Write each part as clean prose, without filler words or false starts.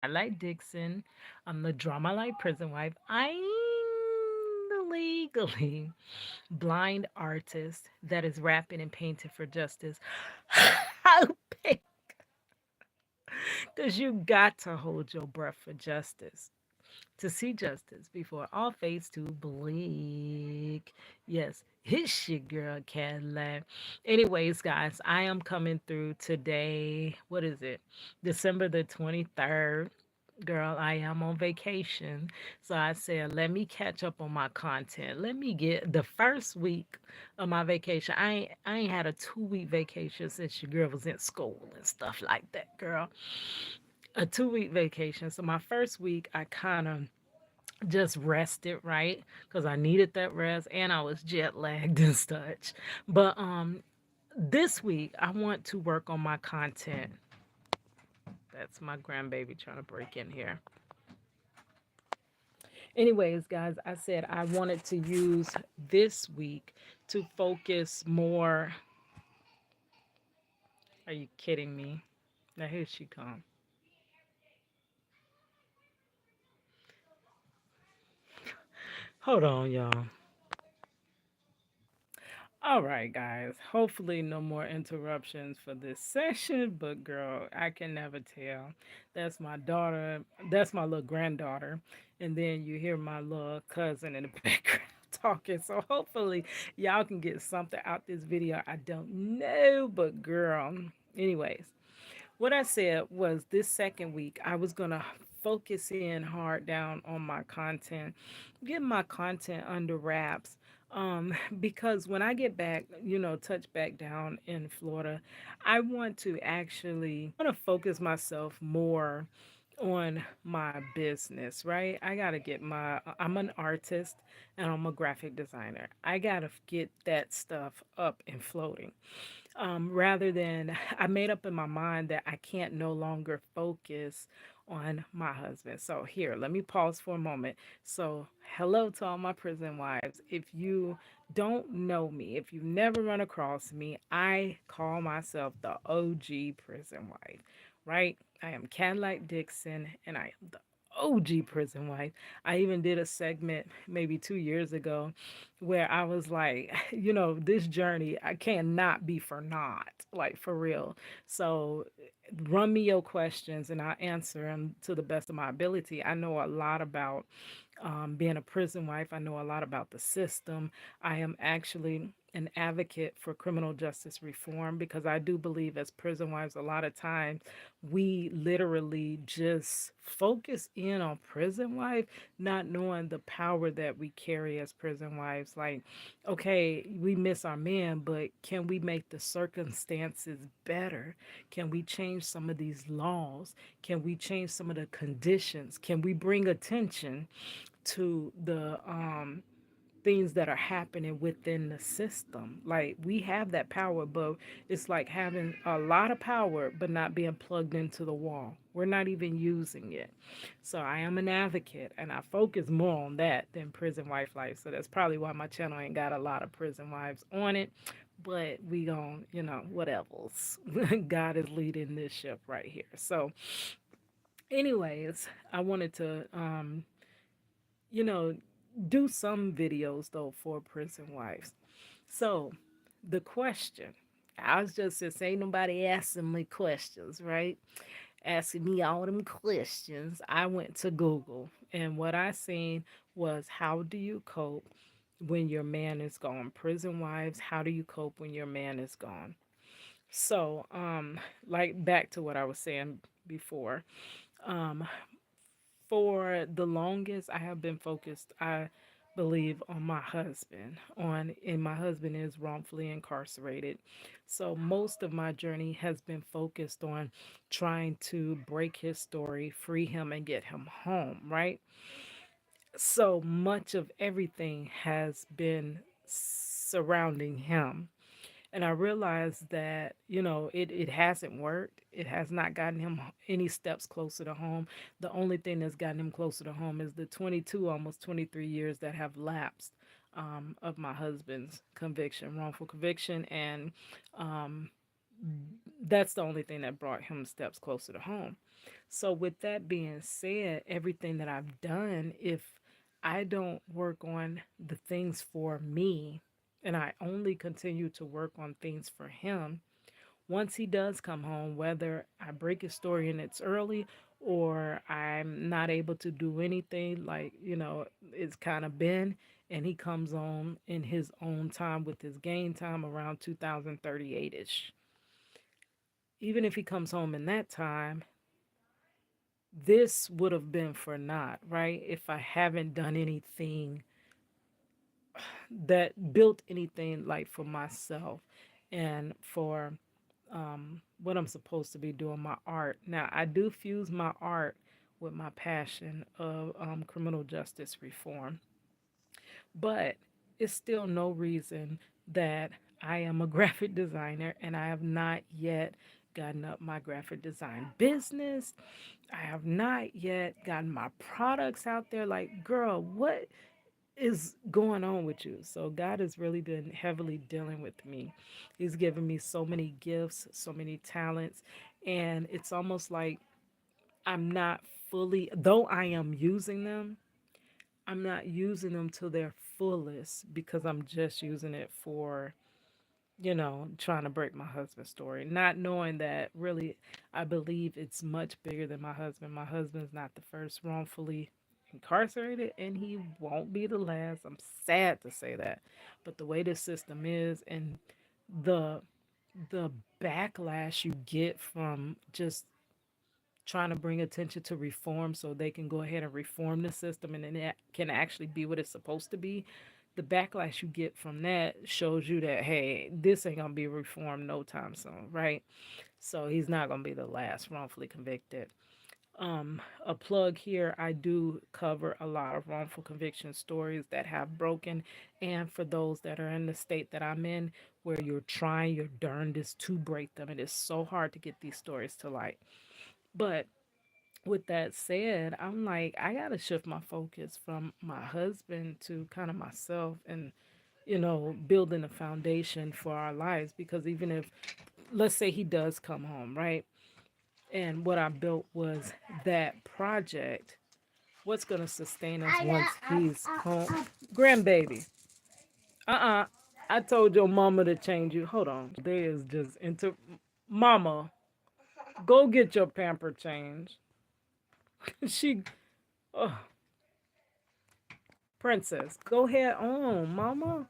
I like Dixon. I'm the drama like prison wife. I'm the legally blind artist that is rapping and painting for justice. Because you got to hold your breath for justice. To see justice before all fades too bleak. Yes, it's your girl Cadillac. Anyways, guys, I am coming through today. What is it? December the 23rd. Girl, I am on vacation. So I said, let me catch up on my content. Let me get the first week of my vacation. I ain't had a 2 week vacation since your girl was in school and stuff like that, girl. A 2 week vacation. So my first week, I kind of just rested, right? Because I needed that rest and I was jet lagged and such. But this week I want to work on my content. That's my grandbaby trying to break in here. Anyways, guys, I said I wanted to use this week to focus more. Are you kidding me? Now here she come. Hold on, y'all. All right, guys. Hopefully, no more interruptions for this session. But, girl, I can never tell. That's my daughter. That's my little granddaughter. And then you hear my little cousin in the background talking. So, hopefully, y'all can get something out this video. I don't know. But, girl, anyways, what I said was this second week, I was going to focus in hard down on my content, get my content under wraps. Because when I get back, touch back down in Florida, I want to actually want to focus myself more on my business, right? I got to get I'm an artist and I'm a graphic designer. I got to get that stuff up and floating. Rather than I made up in my mind that I can't no longer focus on my husband. So here, let me pause for a moment. So, hello to all my prison wives. If you don't know me, if you've never run across me, I call myself the OG prison wife, right? I am Cadillac Dixon and I am the OG prison wife. I even did a segment maybe 2 years ago where I was like, this journey, I cannot be for naught, like for real. So run me your questions and I'll answer them to the best of my ability. I know a lot about being a prison wife. I know a lot about the system. I am actually an advocate for criminal justice reform because I do believe, as prison wives, a lot of times we literally just focus in on prison wife, not knowing the power that we carry as prison wives. Like, okay, we miss our men, but can we make the circumstances better? Can we change some of these laws? Can we change some of the conditions? Can we bring attention to the things that are happening within the system? Like, we have that power, but it's like having a lot of power but not being plugged into the wall. We're not even using it. So I am an advocate and I focus more on that than prison wife life. So that's probably why my channel ain't got a lot of prison wives on it. But we gon' whatevers. God is leading this ship right here. So anyways, I wanted to you know, do some videos though for prison wives. So the question, I was just since ain't nobody asking me questions, right? Asking me all them questions. I went to Google and what I seen was how do you cope when your man is gone? Prison wives, how do you cope when your man is gone? So, like back to what I was saying before. Um, for the longest I have been focused, I believe, on my husband, on and my husband is wrongfully incarcerated. So most of my journey has been focused on trying to break his story, free him and get him home, right? So much of everything has been surrounding him. And I realized that, it hasn't worked. It has not gotten him any steps closer to home. The only thing that's gotten him closer to home is the 22, almost 23 years that have lapsed of my husband's conviction, wrongful conviction, and That's the only thing that brought him steps closer to home. So, with that being said, everything that I've done, if I don't work on the things for me and I only continue to work on things for him, once he does come home, whether I break his story and it's early or I'm not able to do anything, like, it's kind of been, and he comes home in his own time with his game time around 2038 ish. Even if he comes home in that time, this would have been for naught, right? If I haven't done anything that built anything like for myself and for what I'm supposed to be doing, my art. Now, I do fuse my art with my passion of criminal justice reform, but it's still no reason that I am a graphic designer and I have not yet gotten up my graphic design business. I have not yet gotten my products out there. Like, girl, what is going on with you? So, God has really been heavily dealing with me. He's given me so many gifts, so many talents, and it's almost like I'm not fully, though I am using them, I'm not using them to their fullest because I'm just using it for, trying to break my husband's story, not knowing that really I believe it's much bigger than my husband. My husband's not the first wrongfully incarcerated and he won't be the last. I'm sad to say that. But the way the system is and the the backlash you get from just trying to bring attention to reform so they can go ahead and reform the system and then it can actually be what it's supposed to be. The backlash you get from that shows you that, hey, this ain't gonna be reformed no time soon, right? So he's not gonna be the last wrongfully convicted. A plug here, I do cover a lot of wrongful conviction stories that have broken, and for those that are in the state that I'm in, where you're trying your darndest to break them, it is so hard to get these stories to light. But with that said, I'm like, I got to shift my focus from my husband to kind of myself and, building a foundation for our lives. Because even if, let's say he does come home, right? And what I built was that project, what's going to sustain us once he's home? Grandbaby. I told your mama to change you. Hold on. There is just into mama. Go get your pamper change. she, oh, princess, go ahead on, mama.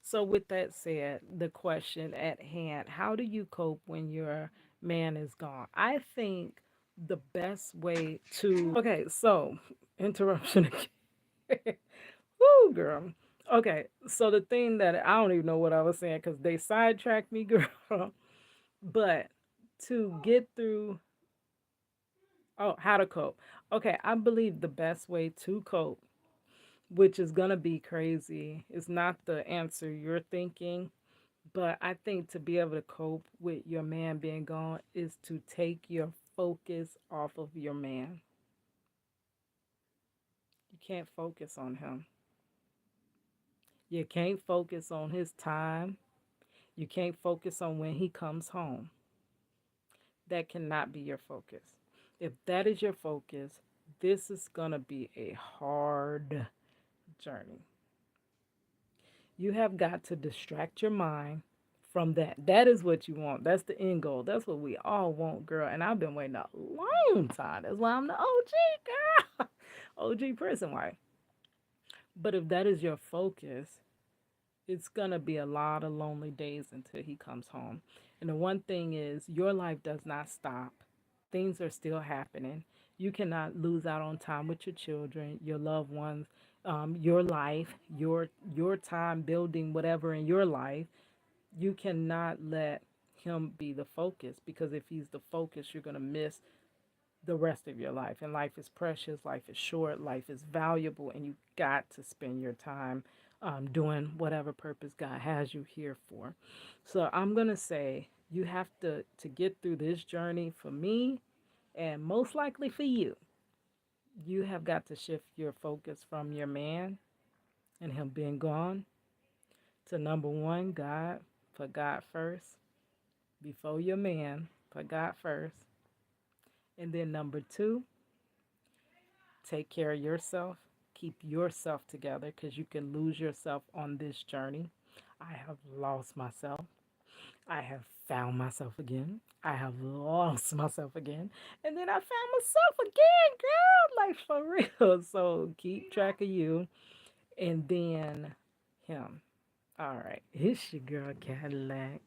So, with that said, the question at hand, how do you cope when your man is gone? I think the best way to. Okay, so, interruption again. Woo, girl. Okay, so the thing that I don't even know what I was saying because they sidetracked me, girl. But to get through, oh, how to cope. Okay, I believe the best way to cope, which is going to be crazy, is not the answer you're thinking. But I think to be able to cope with your man being gone is to take your focus off of your man. You can't focus on him. You can't focus on his time. You can't focus on when he comes home. That cannot be your focus. If that is your focus, this is going to be a hard journey. You have got to distract your mind from that. That is what you want. That's the end goal. That's what we all want, girl. And I've been waiting a long time. That's why I'm the OG girl. OG prison wife. But if that is your focus, it's gonna be a lot of lonely days until he comes home. And the one thing is your life does not stop. Things are still happening. You cannot lose out on time with your children, your loved ones, your life, your time building whatever in your life. You cannot let him be the focus because if he's the focus, you're gonna miss the rest of your life. And life is precious, life is short, life is valuable, and you got to spend your time doing whatever purpose God has you here for. So I'm gonna say you have to get through this journey for me, and most likely for you. You have got to shift your focus from your man and him being gone to number one, God, for God first. before your man. Put God first. And then number two, take care of yourself. Keep yourself together because you can lose yourself on this journey. I have lost myself. I have found myself again. I have lost myself again. And then I found myself again, girl. Like for real. So keep track of you. And then him. All right. It's your girl Cadillac.